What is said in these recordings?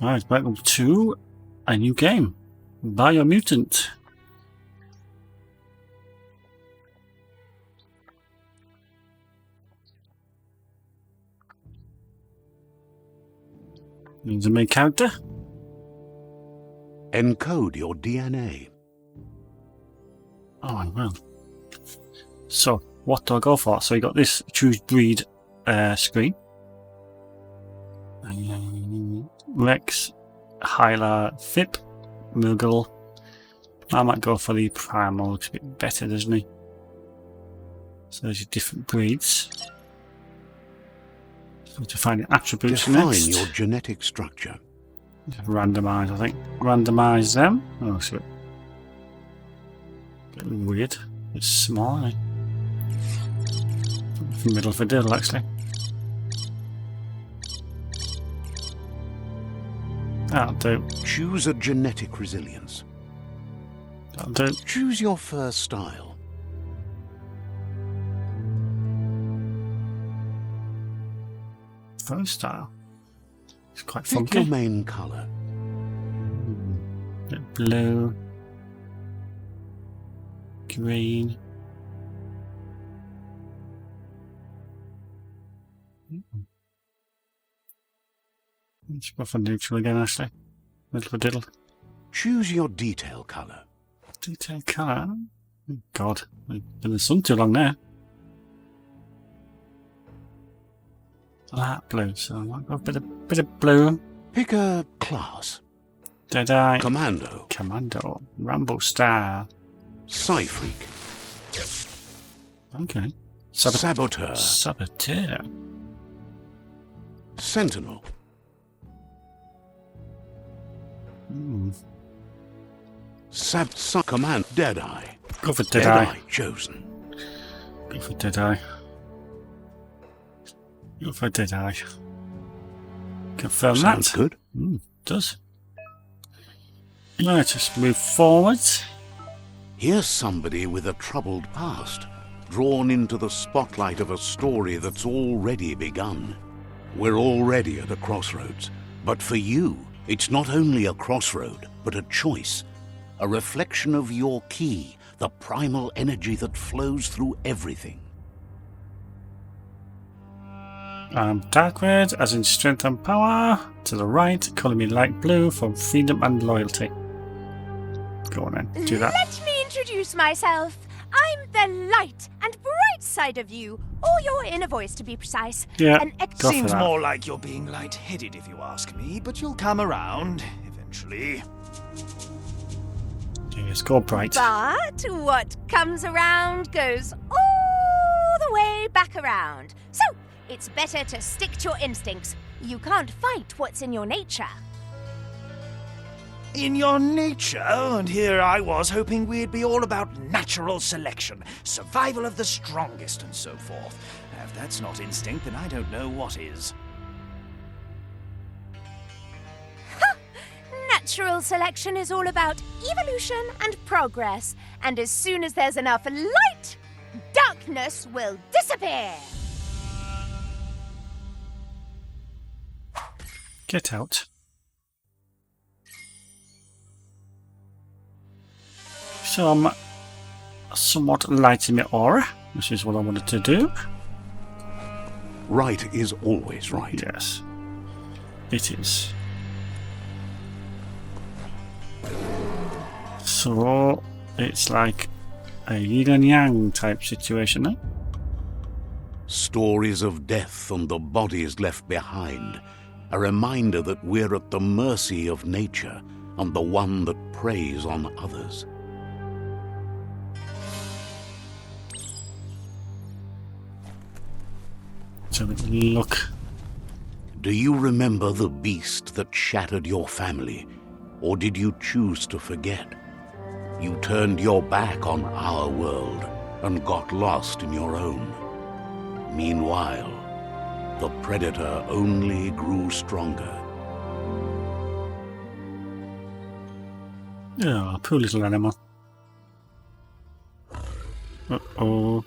Right, welcome to a new game, Biomutant. Needs a main character. Encode your DNA. Oh, well. So, what do I go for? So you got this choose breed screen. Rex, Hyla, Fip, Moogle. I might go for the Primal, looks a bit better, doesn't he? So there's your different breeds. So to find the attributes next. Define your genetic structure. Randomise, I think. Randomise them. Oh, it's a bit weird. It's small, eh? Middle of a diddle, actually. That'll do. Choose a genetic resilience. That'll do. Choose your first style. First style. It's quite Pick funky. your main colour. Bit blue. Green. Let's go for neutral again, actually. Little for diddle. Choose your detail colour. Detail colour. Oh, God, I've been in the sun too long there. Light blue, so I might go a bit of blue. Pick a class. Deadeye. Commando. Commando. Rambo Star. Psy-freak. Okay. Saboteur. Saboteur. Sentinel. Command. Deadeye. Go for Deadeye. Deadeye chosen. Go for Deadeye. Go for Deadeye. Confirm Sounds that. good. Does. Let's just move forward. Here's somebody with a troubled past, drawn into the spotlight of a story that's already begun. We're already at a crossroads, but for you, it's not only a crossroad, but a choice. A reflection of your key, the primal energy that flows through everything. Dark red, as in strength and power. To the right, colour me light blue for freedom and loyalty. Go on then, do that. Let me introduce myself. I'm the light and bright side of you, or your inner voice to be precise. Yeah, An go for Seems that. more like you're being light-headed if you ask me, but you'll come around eventually. Yes, go bright. But what comes around goes all the way back around. So, it's better to stick to your instincts. You can't fight what's in your nature. In your nature, and here I was hoping we'd be all about natural selection, survival of the strongest, and so forth. If that's not instinct, then I don't know what is. Natural selection is all about evolution and progress. And as soon as there's enough light, darkness will disappear. Get out. So I'm somewhat light in my aura, which is what I wanted to do. Right is always right. Yes, it is. So it's like a yin and yang type situation, eh? Stories of death and the bodies left behind. A reminder that we're at the mercy of nature and the one that preys on others. So look. Do you remember the beast that shattered your family? Or did you choose to forget? You turned your back on our world and got lost in your own. Meanwhile, the predator only grew stronger. Oh, poor little animal. Uh-oh.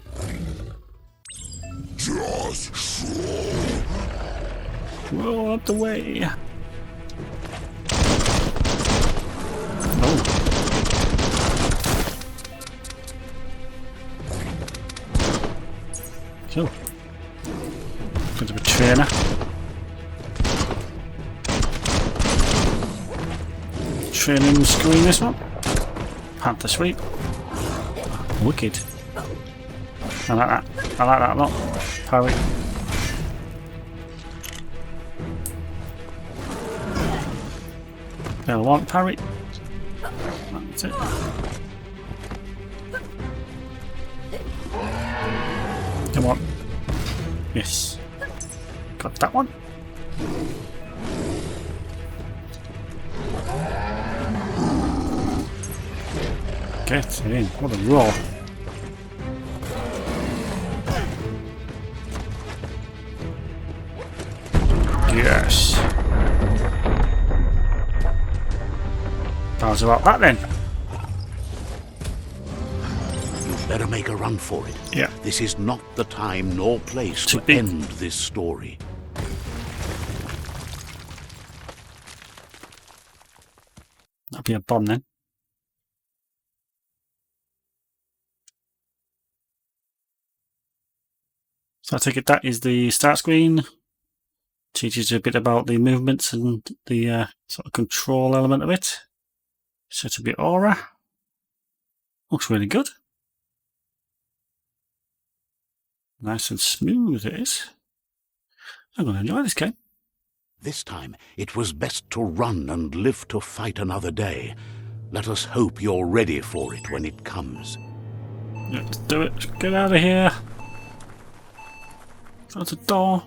Whoa, up the way. Oh. Bit of a trainer. Training screen this one. Panther sweep. Wicked. I like that. I like that a lot. Parry. Level 1 parry. That's it. Come on. Yes. Got that one. Get in. What a roll. Yes. How's about that then? You'd better make a run for it. Yeah. This is not the time nor place to end this story. That'll be a bomb then. So I take it that is the start screen. Teaches you a bit about the movements and the sort of control element of it. Set a bit aura. Looks really good. Nice and smooth it is. I'm going to enjoy this game. This time, it was best to run and live to fight another day. Let us hope you're ready for it when it comes. Let's do it. Get out of here. Close the door.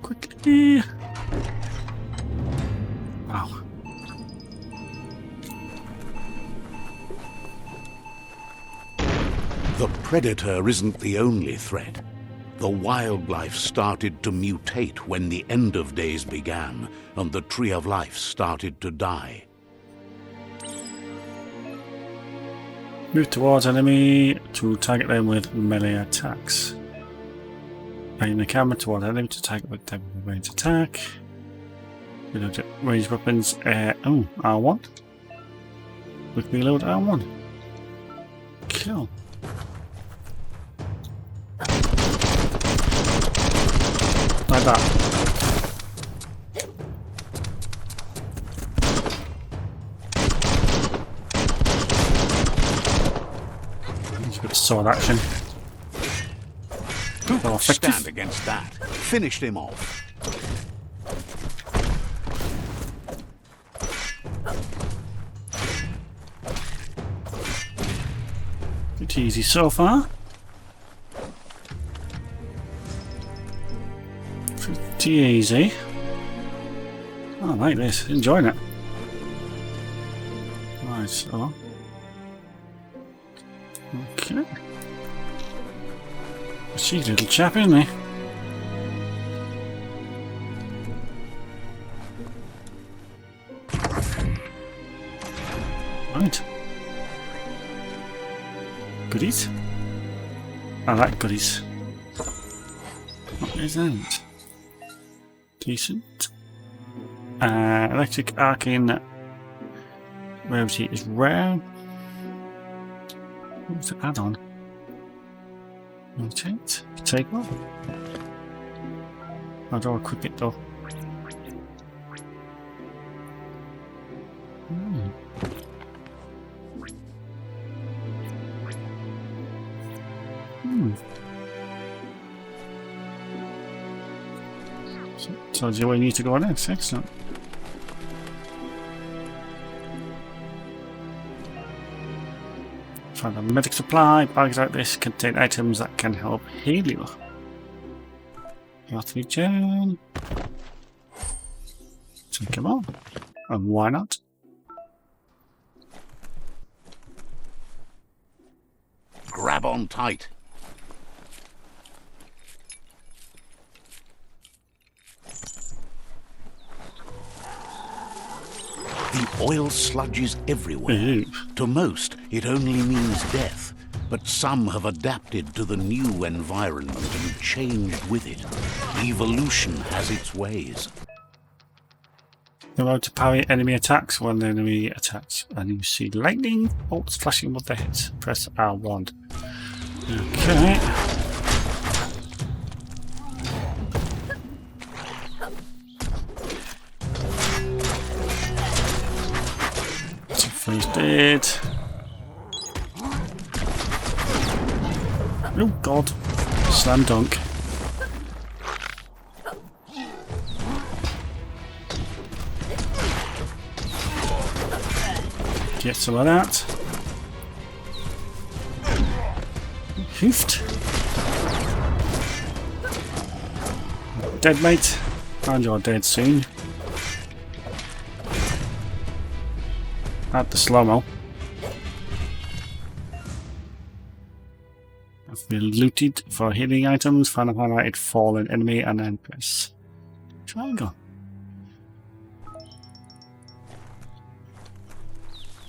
Quickly. Wow. The predator isn't the only threat. The wildlife started to mutate when the end of days began, and the tree of life started to die. Move towards enemy to target them with melee attacks. Aim the camera toward enemy to target with them with range attack. Range weapons. R1. Quick reload R1. Kill. Like that. There's a bit of sword action. Who could stand against that? Finished him off. Pretty easy so far. Pretty easy. I like this. Enjoying it. Right, so. Okay. Cheeky little chap, isn't he? Right. Goodies. I like goodies. What is that? Decent. Electric arcane rarity is rare. What's the add-on? Mutate. Take one. How do I equip it though? So, tells you where you need to go next. Excellent. Find a medic supply. Bags like this contain items that can help heal you. Health regen. Take them on. And why not? Grab on tight. The oil sludges everywhere. Ooh. To most, it only means death. But some have adapted to the new environment and changed with it. Evolution has its ways. You're allowed to parry enemy attacks when the enemy attacks. And you see lightning bolts flashing above their heads. Press R1. Okay. First aid. Oh god. Slam dunk. Get some of that. Hoofed. Dead, mate. And you're dead soon. At the slow-mo. I've been looted for healing items. Find a highlighted fallen enemy and then press triangle.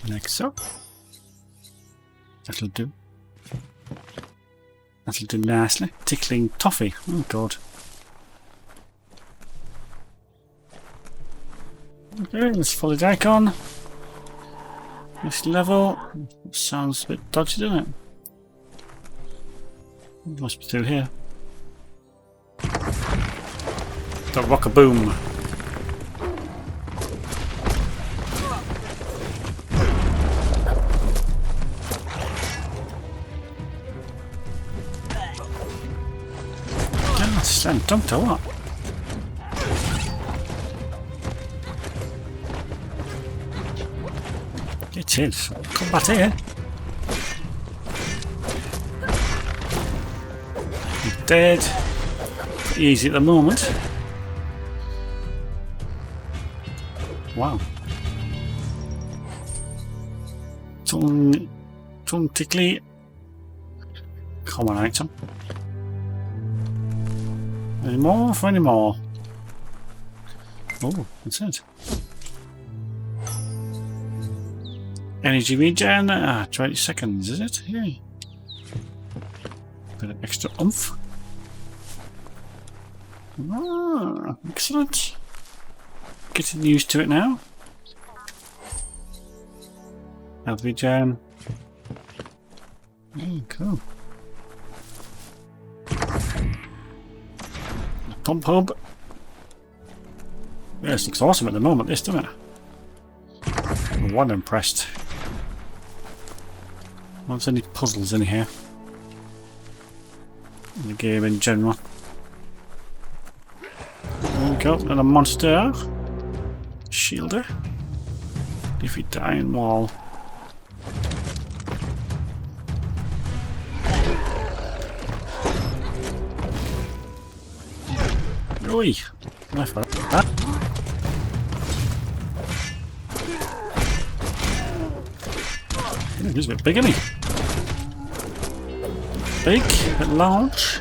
Next up. That'll do. That'll do nicely. Tickling toffee. Oh god. Okay, let's follow the icon. This level sounds a bit dodgy, doesn't it? It must be through here. The rock-a-boom. Yeah, slam dunked or what? It is. Come back here. He's dead. Pretty easy at the moment. Wow. Tongue tickly. Common item. Any more for any more? Oh, that's it. Energy regen, 20 seconds, is it? Yeah. Bit of extra oomph. Ah, excellent. Getting used to it now. Health regen. Cool. Pump hub. Yeah, this looks awesome at the moment, this, doesn't it? I'm one impressed. What's any puzzles in here? In the game in general. There we go, and a monster. Shielder. Defeat the iron wall. Oi! Knife for that. He's a bit big, isn't he? Big, but large.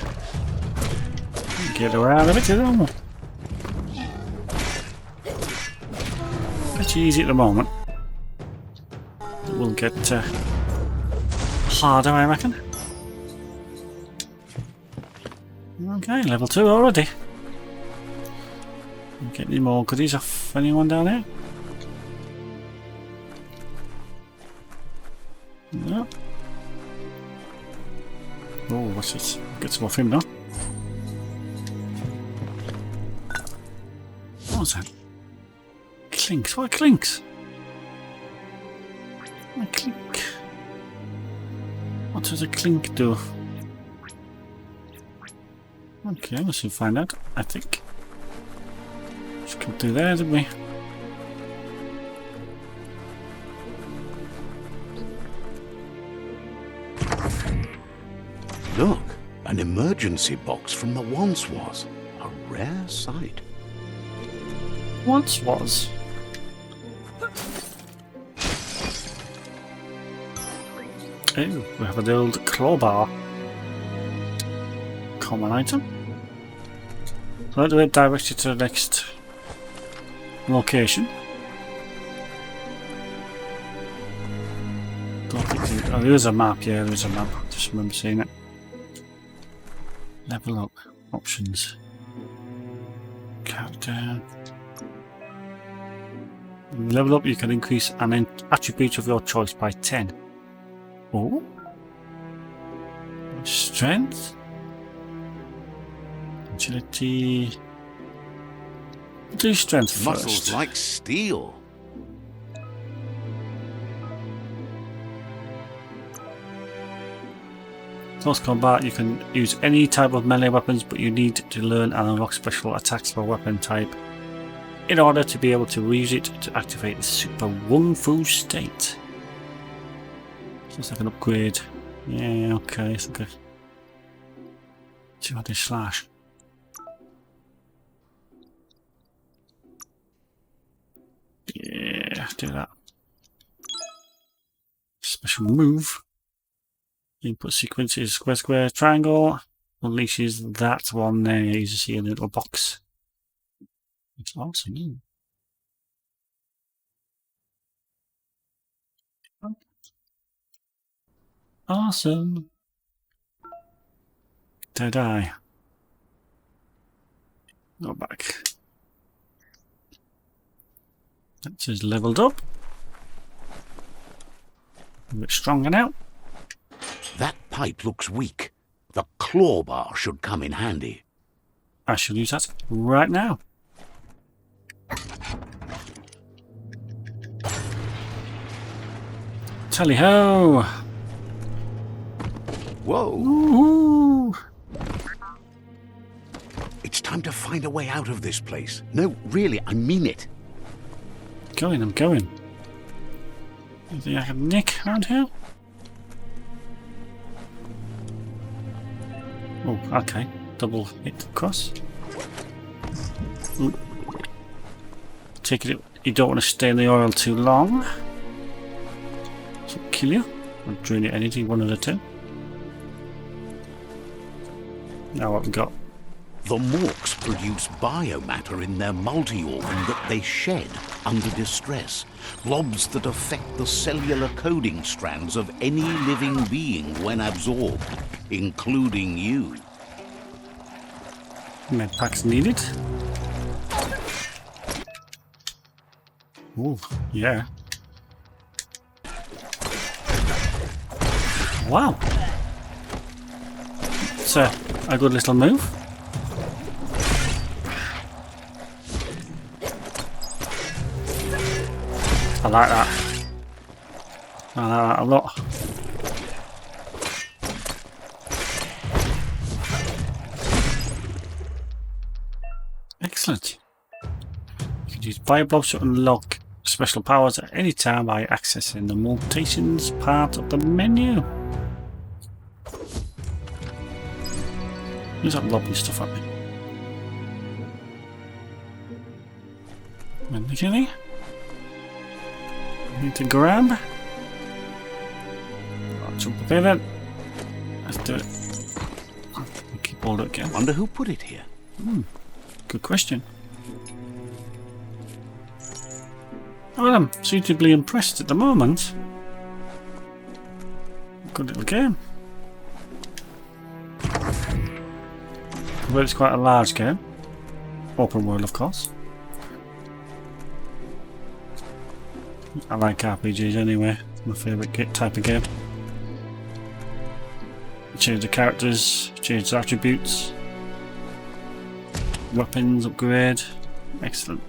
Get around a bit, isn't it? Pretty easy at the moment. It will get harder, I reckon. Okay, level 2 already. Get any more goodies off anyone down here? No. Oh, what's this? Get some off him now. What's that? Clinks. What clinks? A clink. What does a clink do? Okay, let's soon find out, I think. Just come through there, didn't we? Look, an emergency box from the once was. A rare sight. Once was. Oh, we have an old crowbar. Common item. So that will direct you to the next location. Don't think there is a map, yeah, there is a map. Just remember seeing it. Level up. Options. Character. Level up, you can increase an attribute of your choice by 10. Oh? Strength? Agility. Do strength first. Muscles like steel. close combat, you can use any type of melee weapons, but you need to learn and unlock special attacks for weapon type in order to be able to reuse it to activate the Super Wung Fu state. So it's like an upgrade. Yeah, okay, it's like a 200 slash. Yeah, do that. Special move. Input sequence is square, square, triangle. Unleashes that one there. You see in the little box. It's awesome. Awesome. Did I? Go back. That just leveled up. A bit stronger now. That pipe looks weak. The claw bar should come in handy. I shall use that right now. Tally ho! Whoa! Woohoo! It's time to find a way out of this place. No, really, I mean it. I'm going. You think I can nick around here? Oh, okay. Double hit across. Ooh. Take it. You don't want to stay in the oil too long. So kill you. Or drain your energy, one of the two. Now what we got? The Morks produce biomatter in their multi-organ that they shed under distress. Blobs that affect the cellular coding strands of any living being when absorbed, including you. Med packs needed. Oh, yeah. Wow. It's a good little move. I like that. I like that a lot. Excellent. You can use bioblobs to unlock special powers at any time by accessing the mutations part of the menu. Who's that lobbing stuff at me? Anything? Need to grab. I'll jump up there then. Let's do it. Keep hold it again. Wonder who put it here? Good question. Well, I'm suitably impressed at the moment. Good little game. But it's quite a large game. Open world, of course. I like RPGs anyway. My favourite type of game. Change the characters, change the attributes. Weapons upgrade. Excellent.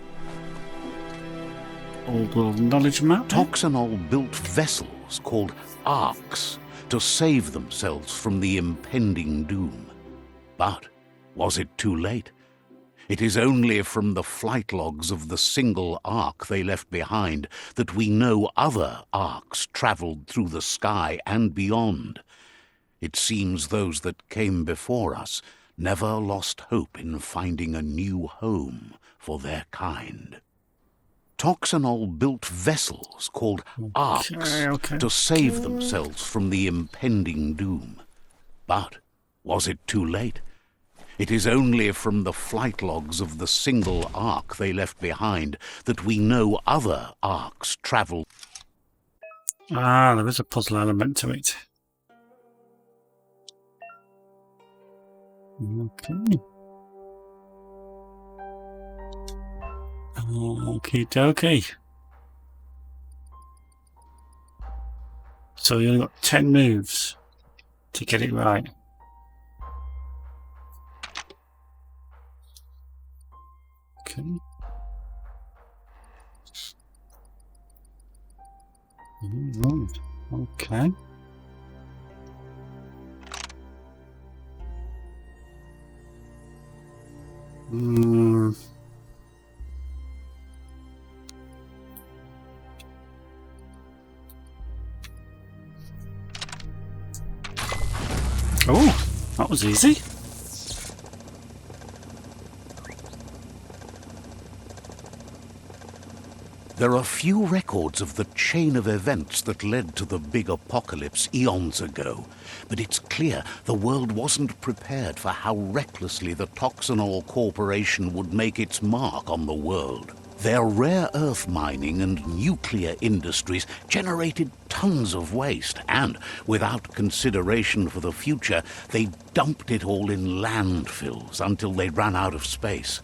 Old world knowledge map. Toxanol built vessels called arcs to save themselves from the impending doom. But was it too late? It is only from the flight logs of the single arc they left behind that we know other arcs travelled through the sky and beyond. It seems those that came before us never lost hope in finding a new home for their kind. Toxanol built vessels called arcs to save themselves from the impending doom. But was it too late? It is only from the flight logs of the single arc they left behind that we know other arcs travelled. Ah, there is a puzzle element to it. Okay. Okie dokie. So you only got 10 moves to get it right. Okay. Right. Okay. Hmm. Oh, that was easy. There are few records of the chain of events that led to the big apocalypse eons ago, but it's clear the world wasn't prepared for how recklessly the Toxanol Corporation would make its mark on the world. Their rare earth mining and nuclear industries generated tons of waste, and, without consideration for the future, they dumped it all in landfills until they ran out of space.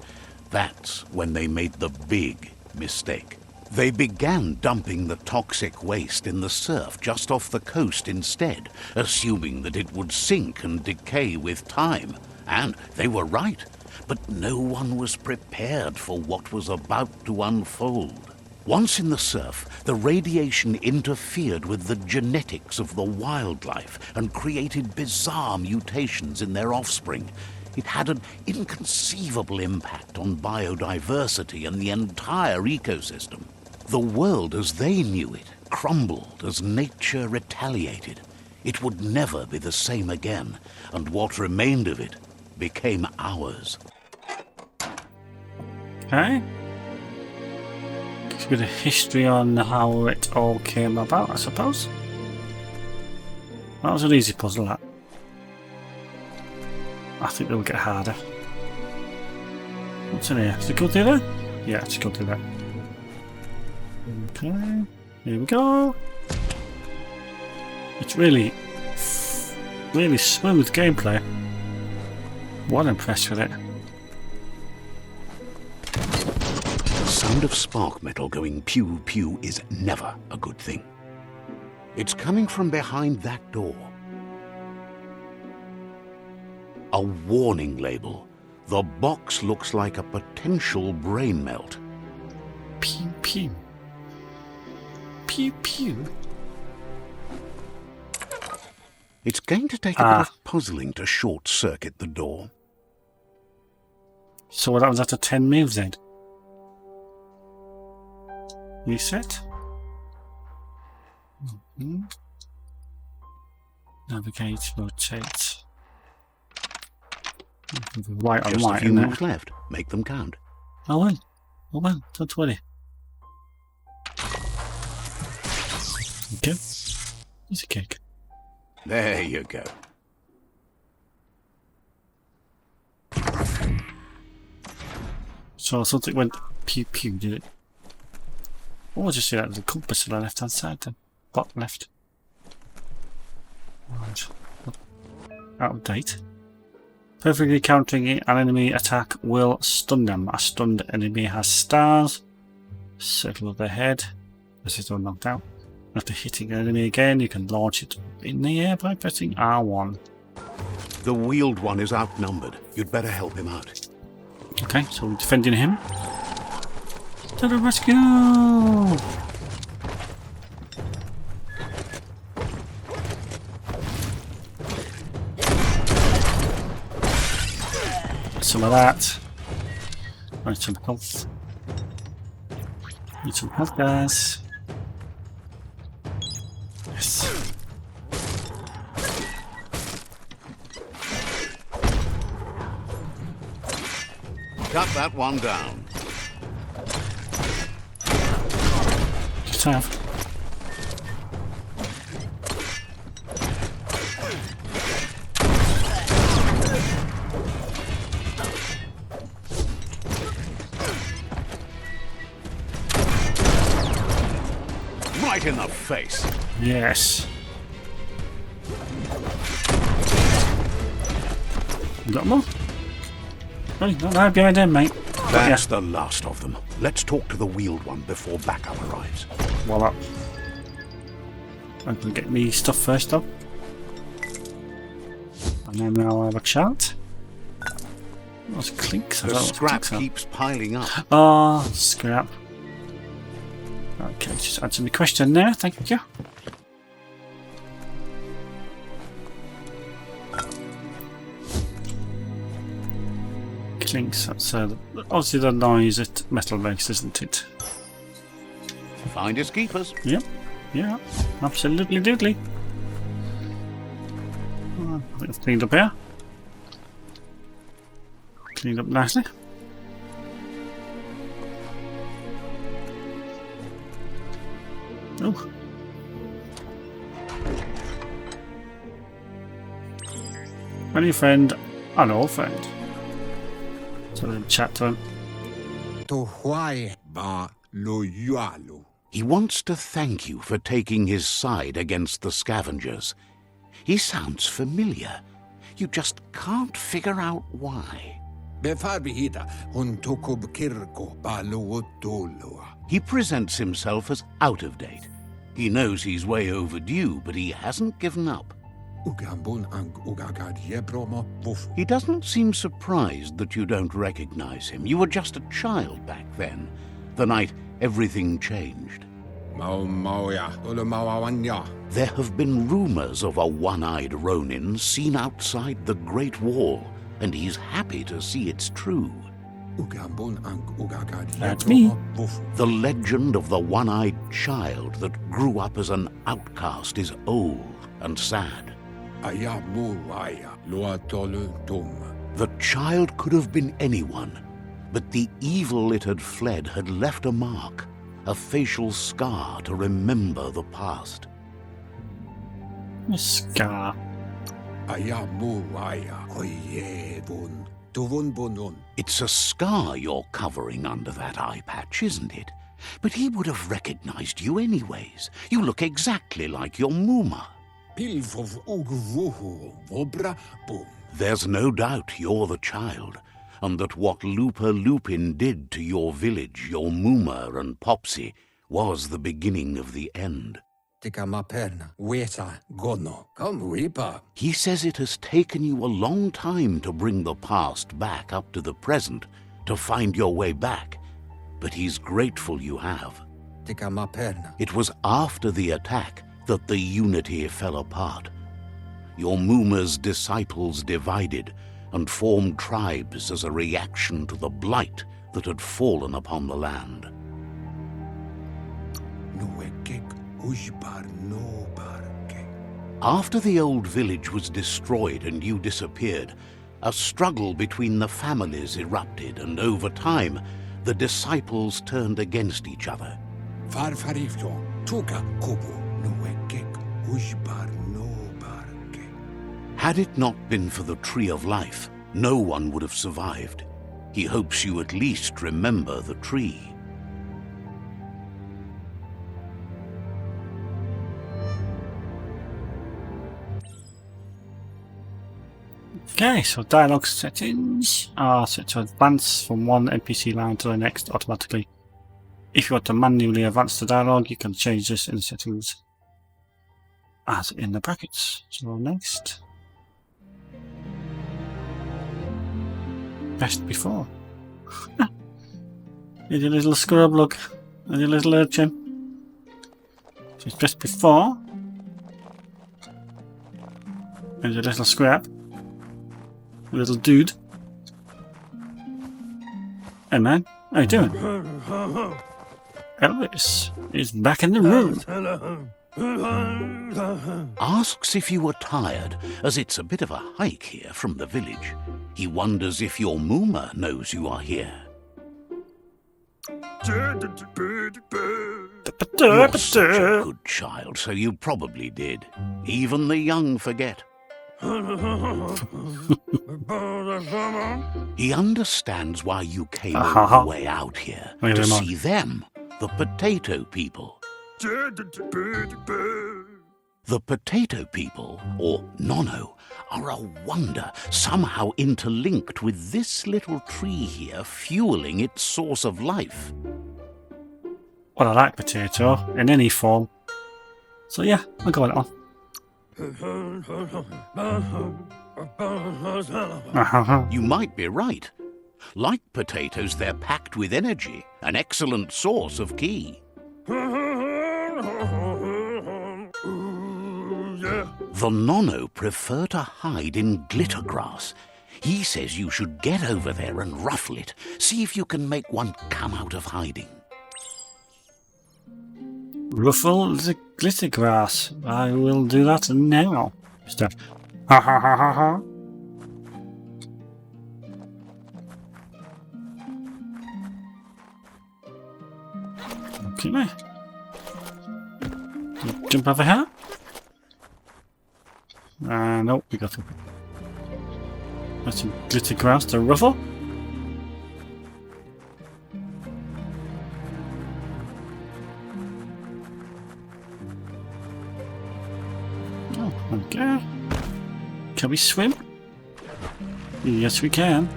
That's when they made the big mistake. They began dumping the toxic waste in the surf just off the coast instead, assuming that it would sink and decay with time. And they were right. But no one was prepared for what was about to unfold. Once in the surf, the radiation interfered with the genetics of the wildlife and created bizarre mutations in their offspring. It had an inconceivable impact on biodiversity and the entire ecosystem. The world as they knew it crumbled as nature retaliated. It would never be the same again, and what remained of it became ours. Okay. Gives a bit of history on how it all came about, I suppose. That was an easy puzzle, that. I think they'll get harder. What's in here? Is it go through there? Yeah, it's go through there. Okay, here we go. It's really smooth gameplay. Well impressed with it. The sound of spark metal going pew pew is never a good thing. It's coming from behind that door. A warning label. The box looks like a potential brain melt. Pew pew. Pew pew. It's going to take a bit of puzzling to short-circuit the door. So what happens after 10 moves then? Reset. Navigate, rotate. Right on Just right, a few isn't moves it? left. Make them count. Oh well, don't worry. Okay. Here's a cake. There you go. So something went pew pew, did it? Oh, I just see that there's a compass on the left hand side then. Bottom left. Right. Out of date. Perfectly countering an enemy attack will stun them. A stunned enemy has stars. Circle of their head. This is all knocked out. After hitting an enemy again, you can launch it in the air by pressing R1. The wheeled one is outnumbered. You'd better help him out. Okay, so we're defending him. To the rescue! Some of that. Need some health. Need some health, guys. Yes. Cut that one down. Just have. Right in the face. Yes. You got more? Oh, you're not behind him, mate. That's the last of them. Let's talk to the wheeled one before backup arrives. Well up. I'm gonna get me stuff first though. And then I'll have a chat. What's clinks? The scrap keeps piling up. Oh, scrap. Okay, just answer my question there, thank you. Jinx, that's obviously the noise at metal makes, isn't it? Finders keepers. Yep. Yeah. Absolutely doodly. I think it's cleaned up here. Cleaned up nicely. Oh. My new friend, an old friend. So then chat to him. He wants to thank you for taking his side against the scavengers. He sounds familiar. You just can't figure out why. He presents himself as out of date. He knows he's way overdue, but he hasn't given up. He doesn't seem surprised that you don't recognize him. You were just a child back then, the night everything changed. There have been rumors of a one-eyed Ronin seen outside the Great Wall, and he's happy to see it's true. That's me. The legend of the one-eyed child that grew up as an outcast is old and sad. The child could have been anyone, but the evil it had fled had left a mark, a facial scar to remember the past. A scar. It's a scar you're covering under that eye patch, isn't it? But he would have recognized you anyways. You look exactly like your Muma. There's no doubt you're the child, and that what Lupa Lupin did to your village, your Muma and Popsy, was the beginning of the end. He says it has taken you a long time to bring the past back up to the present, to find your way back, but he's grateful you have. It was after the attack that the unity fell apart. Your Muma's disciples divided and formed tribes as a reaction to the blight that had fallen upon the land. After the old village was destroyed and you disappeared, a struggle between the families erupted, and over time, the disciples turned against each other. Had it not been for the Tree of Life, no one would have survived. He hopes you at least remember the tree. Okay, so dialogue settings are set to advance from one NPC line to the next automatically. If you want to manually advance the dialogue, you can change this in the settings as in the brackets. So next. Best before. Here's your little scrub, look. And your little urchin. So it's best before. Here's your little scrap. A little dude. Hey man, how you doing? Elvis is back in the room. Asks if you were tired, as it's a bit of a hike here from the village. He wonders if your Muma knows you are here. You're such a good child, so you probably did. Even the young forget. He understands why you came all the way out here, to see them, the potato people. The potato people, or Nono, are a wonder, somehow interlinked with this little tree here, fueling its source of life. Well, I like potato in any form. So yeah, I'll go with that one. You might be right. Like potatoes, they're packed with energy, an excellent source of ki. The Nono prefer to hide in glitter grass. He says you should get over there and ruffle it. See if you can make one come out of hiding. Ruffle the glitter grass. I will do that now. Mr. Ha ha ha ha ha. Okay. Jump over here. Nope, we got to. That's some glitter grass to ruffle. Oh, okay. Can we swim? Yes, we can.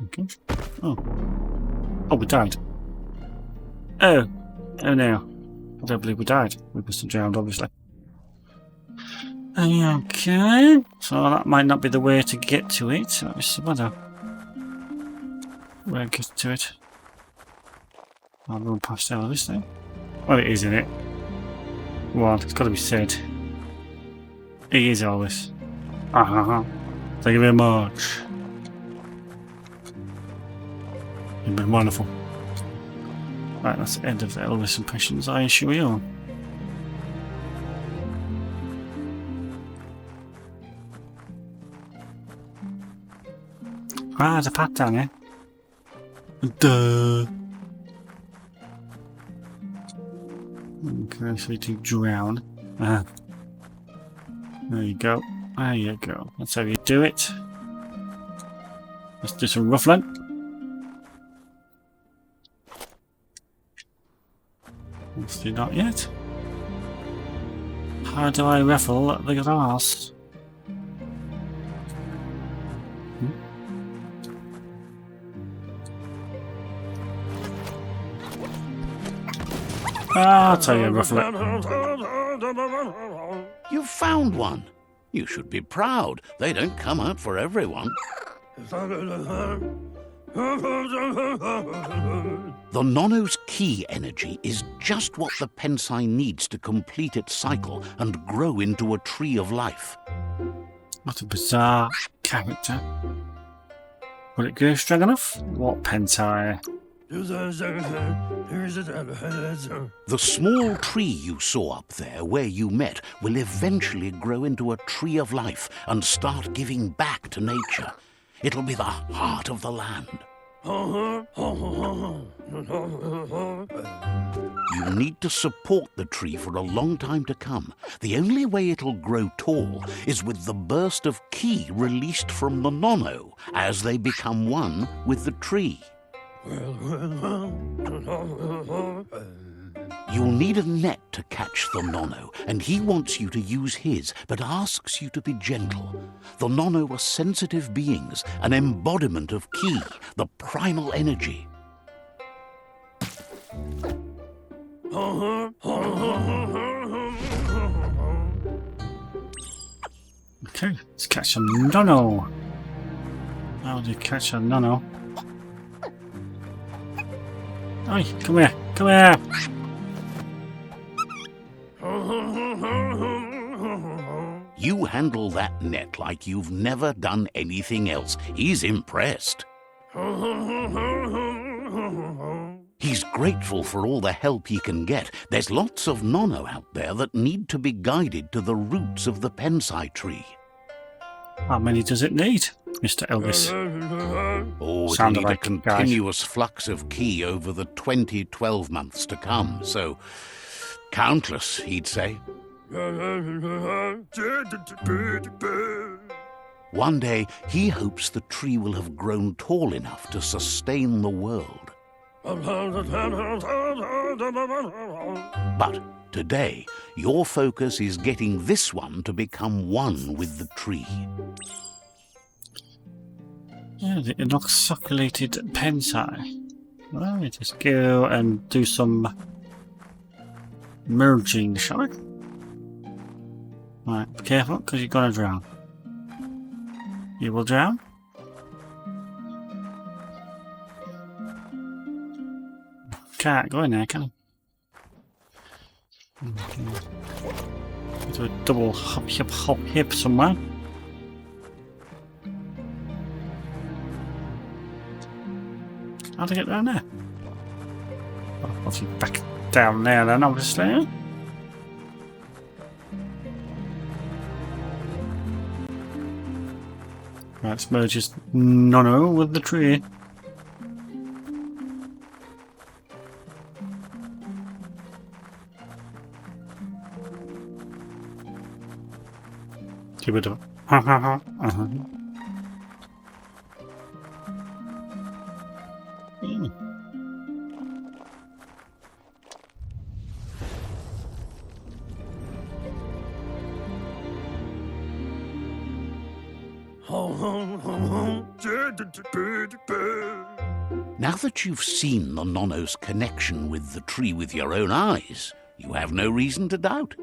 Okay. Oh. Oh, we died. Oh. Oh no. I don't believe we died. We must have drowned, obviously. Okay. So that might not be the way to get to it. Let me see whether where it gets to it. I'll run past all of this thing. Well, it is, isn't it? Well, it's got to be said. It is all this. Thank you very much. You've been wonderful. Right, that's the end of the Elvis impressions, I assure you. Ah, there's a path down here. Duh. Okay, so to drown. There you go. There you go. That's how you do it. Let's do some ruffling. Let's do that yet. How do I ruffle the grass? I'll tell you, ruffle it. You found one. You should be proud. They don't come out for everyone. The Nono's key energy is just what the Pensai needs to complete its cycle and grow into a tree of life. What a bizarre character. Will it grow strong enough? What Pensai? The small tree you saw up there where you met will eventually grow into a tree of life and start giving back to nature. It'll be the heart of the land. You need to support the tree for a long time to come. The only way it'll grow tall is with the burst of ki released from the Nono as they become one with the tree. You'll need a net to catch the Nono, and he wants you to use his, but asks you to be gentle. The Nono are sensitive beings, an embodiment of ki, the primal energy. Okay, let's catch a Nono. How do you catch a Nono? Oi, come here, come here! You handle that net like you've never done anything else. He's impressed. He's grateful for all the help he can get. There's lots of Nono out there that need to be guided to the roots of the Pensai tree. How many does it need, Mr. Elvis? Oh, it'll need a continuous flux of ki over the 12 months to come, so countless, he'd say. One day, he hopes the tree will have grown tall enough to sustain the world. But today, your focus is getting this one to become one with the tree. Yeah, the inoxoculated Pensai. Well, we just go and do some merging, shall we? Right, be careful, because you're going to drown. You will drown? Can't go in there, can you? Do a double hop, hip somewhere. How to get down there? Oh, obviously back down there then, obviously. Right, let's merge this nono with the tree. Give it a Now that you've seen the nono's connection with the tree with your own eyes, you have no reason to doubt.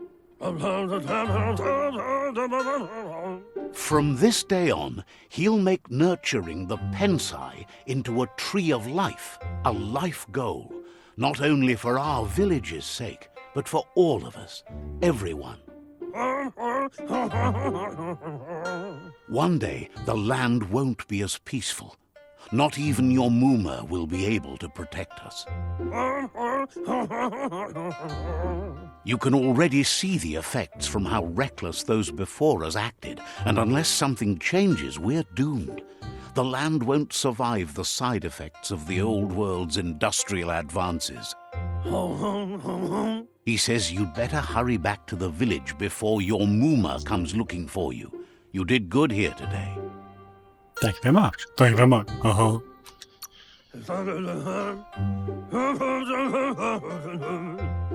From this day on, he'll make nurturing the pensai into a tree of life, a life goal, not only for our village's sake, but for all of us, everyone. One day, the land won't be as peaceful. Not even your Muma will be able to protect us. You can already see the effects from how reckless those before us acted, and unless something changes, we're doomed. The land won't survive the side effects of the old world's industrial advances. He says you'd better hurry back to the village before your Muma comes looking for you. You did good here today. Thank you very much. Thank you very much.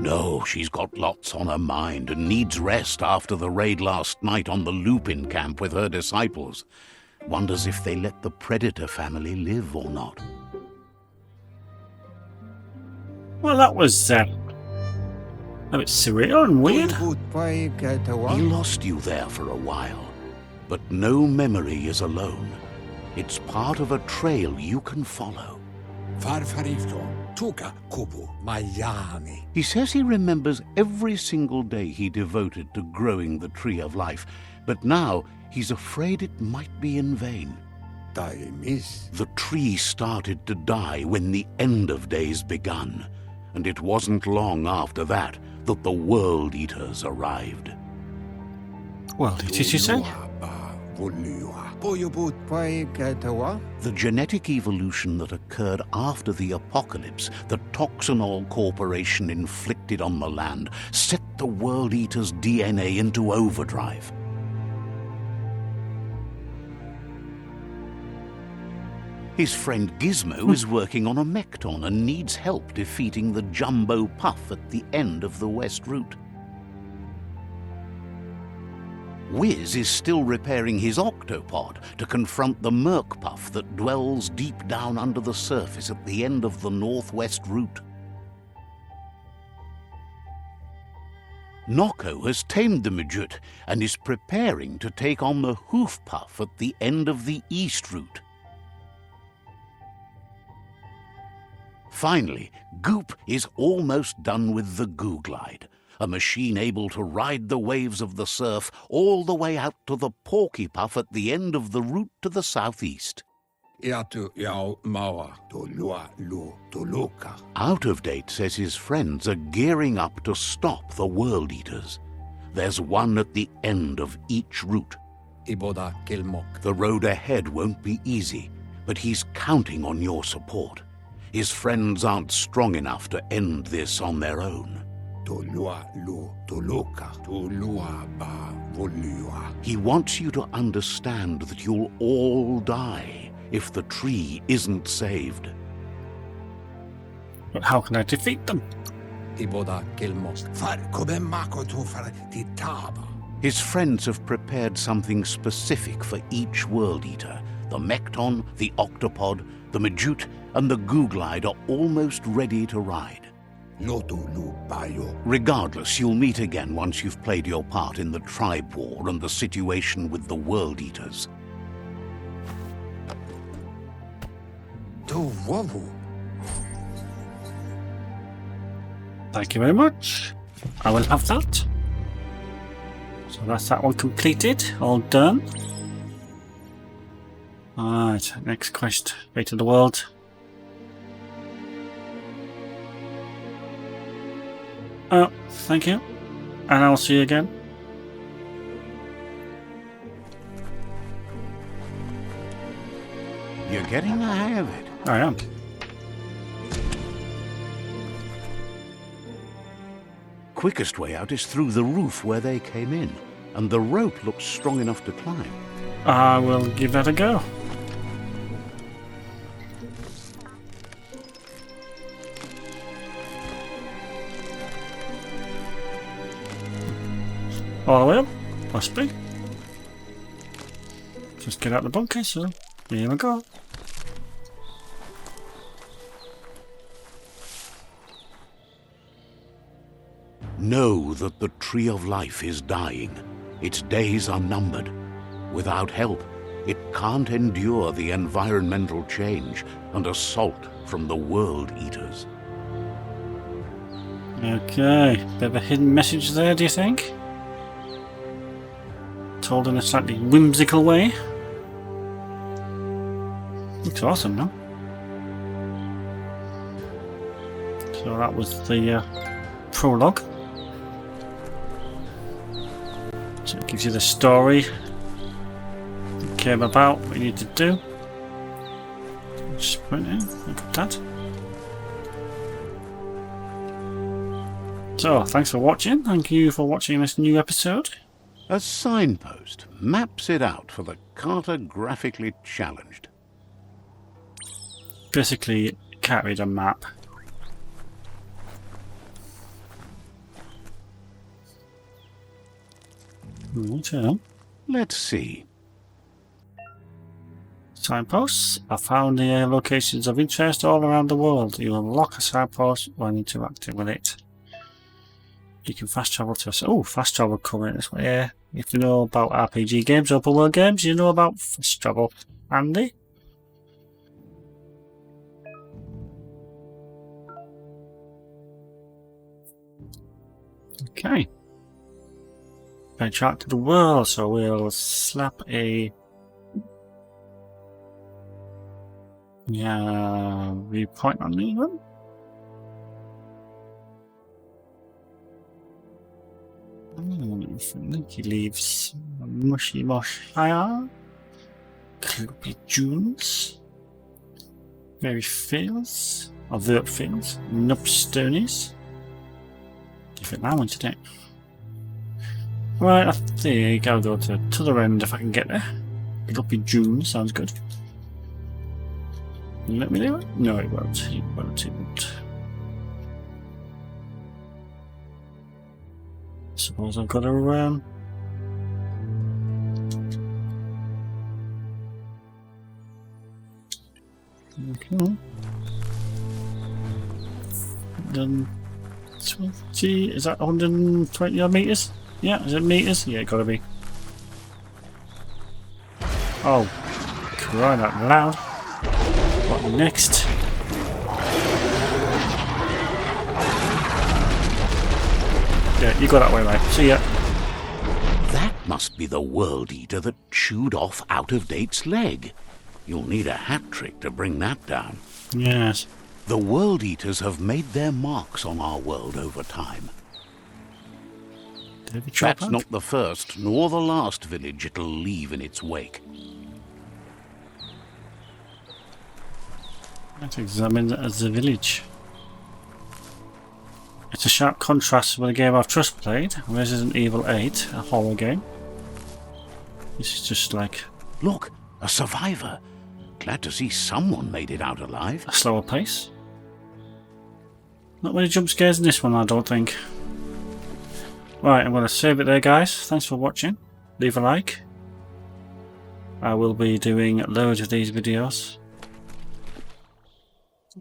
No, she's got lots on her mind and needs rest after the raid last night on the Lupin camp with her disciples. Wonders if they let the Predator family live or not. Well, that was a bit surreal and weird. He lost you there for a while, but no memory is alone. It's part of a trail you can follow. He says he remembers every single day he devoted to growing the Tree of Life, but now he's afraid it might be in vain. The tree started to die when the end of days begun, and it wasn't long after that that the World Eaters arrived. World Eaters, you said? The genetic evolution that occurred after the apocalypse the Toxinol Corporation inflicted on the land set the World Eater's DNA into overdrive. His friend Gizmo is working on a mechton and needs help defeating the Jumbo Puff at the end of the West Route. Wiz is still repairing his octopod to confront the Merc Puff that dwells deep down under the surface at the end of the Northwest Route. Noko has tamed the Midget and is preparing to take on the Hoof Puff at the end of the East Route. Finally, Goop is almost done with the Goo Glide, a machine able to ride the waves of the surf all the way out to the Porky Puff at the end of the route to the southeast. Out of Date says his friends are gearing up to stop the World Eaters. There's one at the end of each route. The road ahead won't be easy, but he's counting on your support. His friends aren't strong enough to end this on their own. He wants you to understand that you'll all die if the tree isn't saved. But how can I defeat them? His friends have prepared something specific for each World Eater. The Mechton, the Octopod, the Majute, and the Goo Glide are almost ready to ride. Regardless, you'll meet again once you've played your part in the tribe war and the situation with the World Eaters. Thank you very much. I will have that. So that's that one completed, all done. Alright, next quest, fate of the world. Oh, thank you. And I'll see you again. You're getting the hang of it. I am. Quickest way out is through the roof where they came in, and the rope looks strong enough to climb. I will give that a go. All the way up, must be. Just get out the bunker, so here we go. Know that the Tree of Life is dying. Its days are numbered. Without help, it can't endure the environmental change and assault from the World Eaters. Okay, bit of a hidden message there, do you think? Told in a slightly whimsical way. Looks awesome, no? So that was the prologue. So it gives you the story that came about, what you need to do. Just put it in, look at that. So, thanks for watching. Thank you for watching this new episode. A signpost maps it out for the cartographically challenged. Basically, can't read a map. Okay. Let's see. Signposts are found near locations of interest all around the world. You unlock a signpost when interacting with it. You can fast travel to fast travel coming this way. Yeah. If you know about RPG games, open world games, you know about fast travel. Andy? Okay. Benchmark to the world, so we'll slap a viewpoint on me one. He leaves mushy mosh higher. Clumpy dunes. Very fields. Or vert fields. Nupstonies. Different that one today. Right, I think I'll go to the other end if I can get there. Clumpy dunes sounds good. Let me do it? No, it won't. It won't. Suppose I've got to okay. Then 20, is that 120 odd meters? Yeah, is it meters? Yeah, gotta be. Oh, crying out loud. What next? Yeah, you go that way, right? See ya. That must be the World Eater that chewed off Out-of-Date's leg. You'll need a hat trick to bring that down. Yes. The World Eaters have made their marks on our world over time. That's not the first nor the last village it'll leave in its wake. Let's examine the village. It's a sharp contrast with a game I've just played, Resident Evil 8, a horror game. This is just like... Look, a survivor. Glad to see someone made it out alive. A slower pace. Not many jump scares in this one, I don't think. Right, I'm going to save it there, guys. Thanks for watching. Leave a like. I will be doing loads of these videos.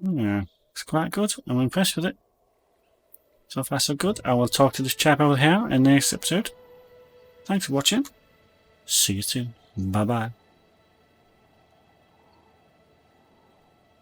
Yeah, it's quite good. I'm impressed with it. So far so good. I will talk to this chap over here in the next episode. Thanks for watching. See you soon. Bye bye.